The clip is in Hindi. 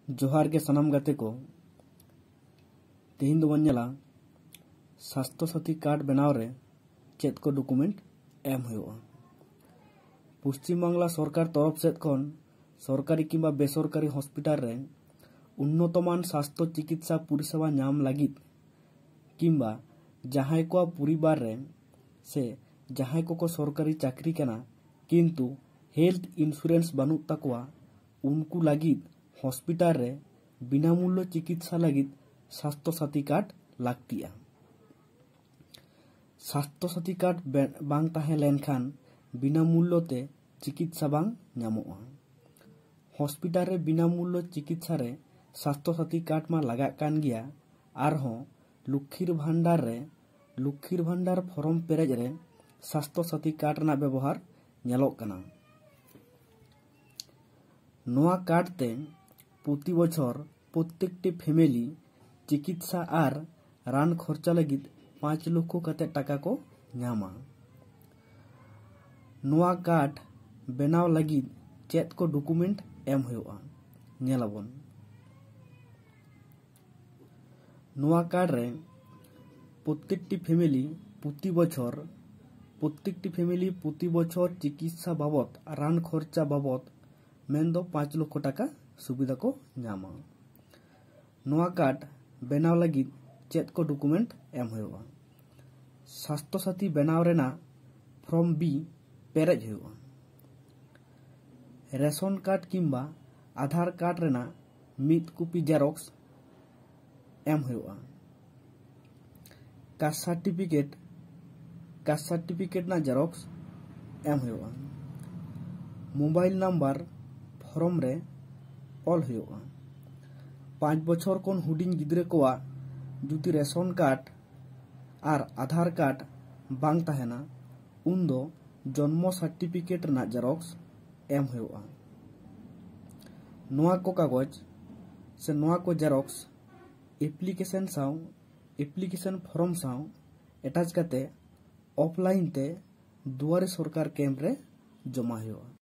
जोहार के सनम गाते को तेहिन दो बन नेला स्वास्थ्य साथी कार्ड बनाव रे चेत को डॉक्यूमेंट एम हुआ। पश्चिम बांग्ला सरकार तरफ सेद खन सरकारी किंबा बेसरकारी हॉस्पिटल रे उन्नतमान स्वास्थ्य चिकित्सा परिसेवा नाम लागिद किंबा जहां को परिवार रे से जहां को सरकारी चाकरी कना किंतु हेल्थ इंश्योरेंस बानु तकवा उनको लागिद हॉस्पिटल रे बिना मूल्य चिकित्सा लागिद स्वास्थ्य साथी कार्ड लागतिया। स्वास्थ्य साथी कार्ड बांग ताहे लेनखान बिना मूल्य ते चिकित्सा बांग नामोगा। हॉस्पिटल रे बिना मूल्य चिकित्सा रे स्वास्थ्य साथी कार्ड मा लगा कान गिया आरहों लुखीर भांडार फॉर्म पेरेज रे स्वास्थ्य साथी कार्ड ना व्यवहार नेलोग कना। नोआ कार्ड ते प्रति बछर प्रत्येकटी फैमिली चिकित्सा आर रान खर्चा लगिद 5 लाख कते टाका को नामा। नोआ कार्ड बनाव लगिद चेत को डॉक्यूमेंट एम हुआ नेलाबन। नोआ कार्ड रे प्रत्येकटी फैमिली प्रति बछर चिकित्सा बाबद रान खर्चा बाबद मेन दो 5 लाख टाका सुविधा को नामा। नोआ कार्ड बनाव लगिद चेत को डॉक्यूमेंट एम हुआ। स्वास्थ्य साथी बनाव रेना फॉर्म बी पेरेज हुआ। रेशन कार्ड किंबा आधार कार्ड रेना मिद कॉपी जेरॉक्स एम हुआ। कास्ट सर्टिफिकेट ना जेरॉक्स एम हुआ। मोबाइल नंबर फॉर्म रे ऑल हुआ। 5 बछर कोन हुडिंग गिद्रे कोआ जुदी रेशन कार्ड आर आधार कार्ड बांग ताहेना उन दो जन्म सर्टिफिकेट ना जेरॉक्स एम हुआ। नोआ को कागज से नोआ को xerox application form Sao attach काते ऑफलाइन ते दुआरे सरकार कैंप रे जमा हुआ।